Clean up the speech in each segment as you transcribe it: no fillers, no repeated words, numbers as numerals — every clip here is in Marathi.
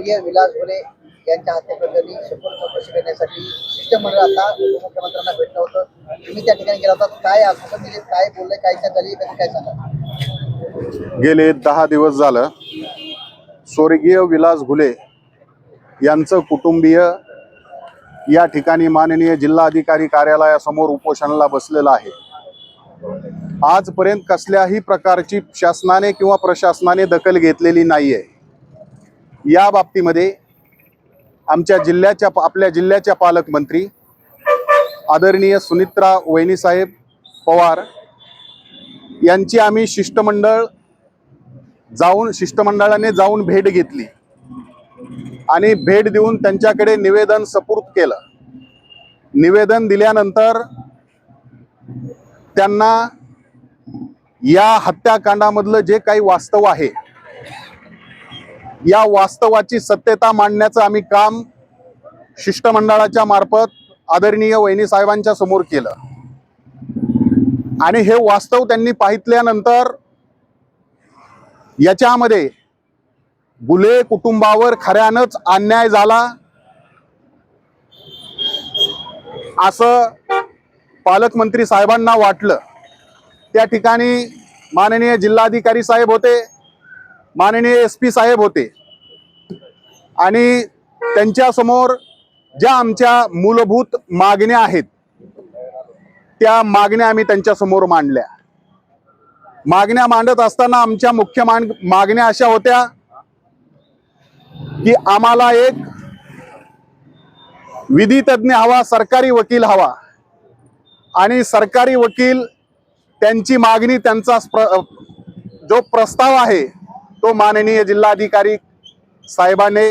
स्वर्गीय विलास घुले यांच्या हत्येप्रकरणी सखोल चौकशी करण्यासाठी शिष्टमंडळ आता उपमुख्यमंत्र्यांना भेटलं होतं. तुम्ही त्या ठिकाणी गेला होता. काय आश्वासन दिले, काय बोलले, काय चर्चा झाली, काय सांगा? गेले 10 दिवस झालं स्वर्गीय विलास घुले यांचं कुटुंबीय या ठिकाणी माननीय जिल्हाधिकारी कार्यालयासमोर उपोषणाला बसलेलं आहे. आजपर्यंत कसल्याही प्रकारची शासनाने किंवा प्रशासनाने दखल घेतलेली नाहीये. या बाबतीमध्ये आपल्या जिल्ह्याच्या पालकमंत्री आदरणीय सुनित्रा वहिनीसाहेब पवार यांची आम्ही शिष्टमंडळाने जाऊन भेट घेतली आणि भेट देऊन त्यांच्याकडे निवेदन सुपूर्द केलं. निवेदन दिल्यानंतर त्यांना या हत्याकांडामधलं जे काही वास्तव आहे या वास्तवाची सत्यता मांडण्याचं आम्ही काम शिष्टमंडळाच्या मार्फत आदरणीय वहिनी साहेबांच्या समोर केलं आणि हे वास्तव त्यांनी पाहिल्यानंतर याच्यामध्ये घुले कुटुंबावर खऱ्यानंच अन्याय झाला असं पालकमंत्री साहेबांना वाटलं. त्या ठिकाणी माननीय जिल्हाधिकारी साहेब होते, माननीय SP साहेब होते आणि त्यांच्यासमोर ज्या आमच्या मूलभूत मागण्या आहेत त्या मागण्या आम्ही त्यांच्यासमोर मांडल्या. मागण्या मांडत असताना आमच्या मुख्य मागण्या अशा होत्या की आम्हाला एक विधी तज्ञ हवा, सरकारी वकील हवा आणि सरकारी वकील त्यांची मागणी, त्यांचा जो प्रस्ताव आहे तो माननीय जिल्हाधिकारी साहेबांनी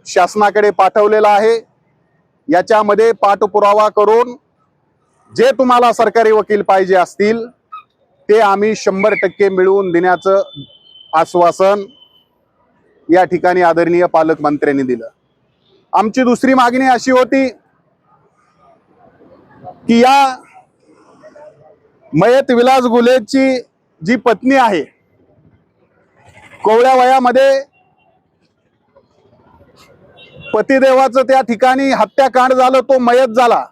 शासनाकडे पाठवलेला आहे. याच्यामध्ये पाठपुरावा करून जे तुम्हाला सरकारी वकील पाहिजे असतील ते आम्ही 100% मिळवून देण्याचं आश्वासन या ठिकाणी आदरणीय पालकमंत्र्यांनी दिलं. आमची दुसरी मागणी अशी होती की या मयत विलास घुलेची जी पत्नी आहे, कोवळ्या वयामध्ये पतिदेवाचं त्या ठिकाणी हत्याकांड झालं, तो मयत झाला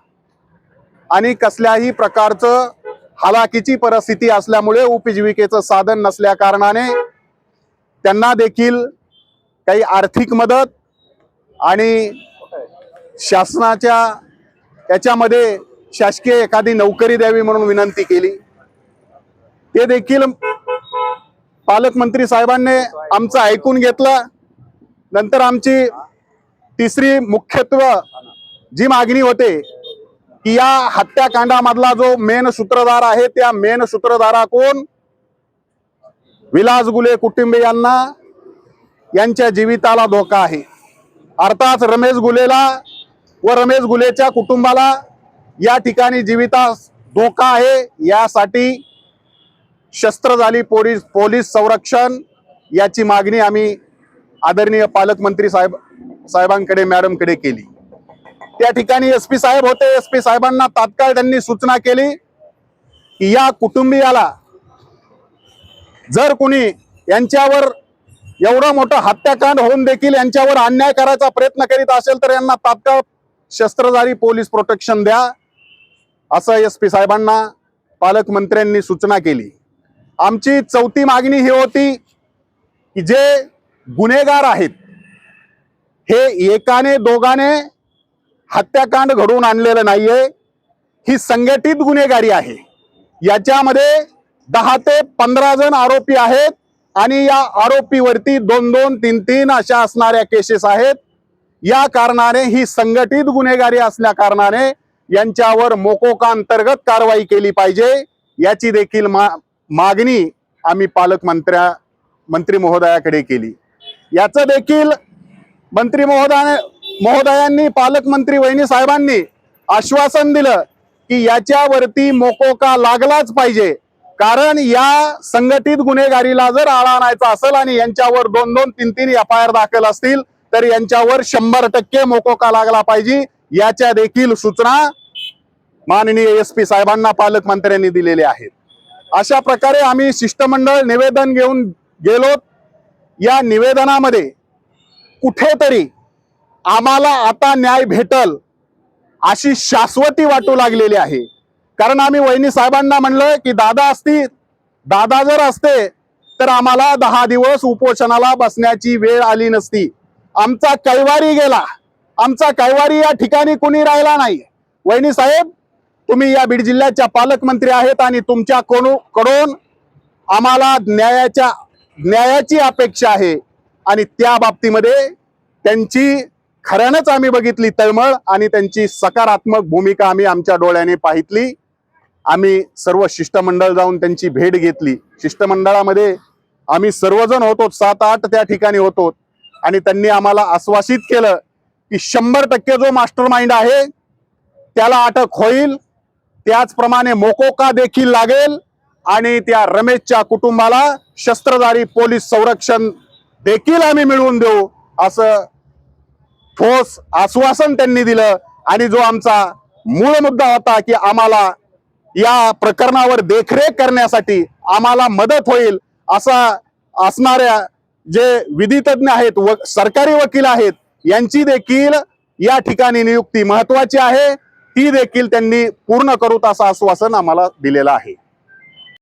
आणि कसल्याही प्रकारचं हालाकीची परिस्थिती असल्यामुळे उपजीविकेचं साधन नसल्या कारणाने त्यांना देखील काही आर्थिक मदत आणि शासनाच्या याच्यामध्ये शासकीय एखादी नोकरी द्यावी म्हणून विनंती केली. ते देखील पालकमंत्री साहेबांनी आमचं ऐकून घेतलं. नंतर आमची तिसरी मुख्यत्व जी मागणी होते की या हत्याकांडामधला जो मेन सूत्रधार आहे त्या मेन सूत्रधाराकडून विलास घुले कुटुंबियांना यांच्या जीविताला धोका आहे. अर्थात रमेश घुलेला व रमेश घुलेच्या कुटुंबाला या ठिकाणी जीवितास धोका आहे. यासाठी शस्त्रधारी पोलीस संरक्षण याची मागणी आम्ही आदरणीय पालकमंत्री साहेबांकडे, मॅडमकडे केली. त्या ठिकाणी SP साहेब होते. SP साहेबांना तात्काळ त्यांनी सूचना केली की या कुटुंबियाला जर कोणी यांच्यावर एवढं मोठं हत्याकांड होऊन देखील यांच्यावर अन्याय करायचा प्रयत्न करीत असेल तर यांना तात्काळ शस्त्रधारी पोलीस प्रोटेक्शन द्या, असं SP साहेबांना पालकमंत्र्यांनी सूचना केली. आमची चौथी मागणी ही होती की जे गुन्हेगार आहेत हे एकाने दोघाने हत्याकांड घडवून आणलेलं नाहीये, ही संघटित गुन्हेगारी आहे. याच्यामध्ये 10 ते 15 जण आरोपी आहेत आणि या आरोपीवरती 2-2, 3-3 अशा असणाऱ्या केसेस आहेत. या कारणाने ही संघटित गुन्हेगारी असल्या कारणाने यांच्यावर मोकोका अंतर्गत कारवाई केली पाहिजे. याची देखील मागणी आम्ही मंत्री महोदयाकडे केली. याचं देखील मंत्री महोदयांनी पालकमंत्री वहिनी साहेबांनी आश्वासन दिलं की याच्यावरती मोकोका लागलाच पाहिजे, कारण या संघटित गुन्हेगारीला जर आळा आणायचा असेल आणि यांच्यावर 2-2, 3-3 FIR दाखल असतील तर यांच्यावर 100% मोकोका लागला पाहिजे. याच्या देखील सूचना माननीय SP साहेबांना पालकमंत्र्यांनी दिलेल्या आहेत. अशा प्रकारे आम्ही शिष्टमंडळ निवेदन घेऊन गेलो. या निवेदनामध्ये कुठेतरी आम्हाला आता न्याय भेटल अशी शाश्वती वाटू लागलेली आहे. कारण आम्ही वहिनी साहेबांना म्हणलं की दादा जर असते तर आम्हाला 10 दिवस उपोषणाला बसण्याची वेळ आली नसती. आमचा कैवारी गेला, आमचा कैवारी या ठिकाणी कुणी राहिला नाही. वहिनी साहेब, तुम्ही या बीड जिल्ह्याच्या पालकमंत्री आहेत आणि तुमच्याकडून आम्हाला न्यायाची अपेक्षा आहे आणि त्या बाबतीमध्ये त्यांची खऱ्यानंच आम्ही बघितली तळमळ आणि त्यांची सकारात्मक भूमिका आम्ही आमच्या डोळ्याने पाहितली. आम्ही सर्व शिष्टमंडळ जाऊन त्यांची भेट घेतली. शिष्टमंडळामध्ये आम्ही सर्वजण होतो, 7-8 त्या ठिकाणी होतो आणि त्यांनी आम्हाला आश्वासित केलं की 100% जो मास्टर माइंड आहे त्याला अटक होईल, त्याचप्रमाणे मोकोका देखील लागेल आणि त्या रमेशच्या कुटुंबाला शस्त्रधारी पोलीस संरक्षण देखील आम्ही मिळवून देऊ असं ठोस आश्वासन त्यांनी दिलं. आणि जो आमचा मूळ मुद्दा होता की आम्हाला या प्रकरणावर देखरेख करण्यासाठी आम्हाला मदत होईल असा असणाऱ्या जे विधितज्ञ आहेत व सरकारी वकील आहेत यांची देखील या ठिकाणी नियुक्ती महत्वाची आहे, ती देखील त्यांनी पूर्ण करू असं आश्वासन आम्हाला दिलेलं आहे.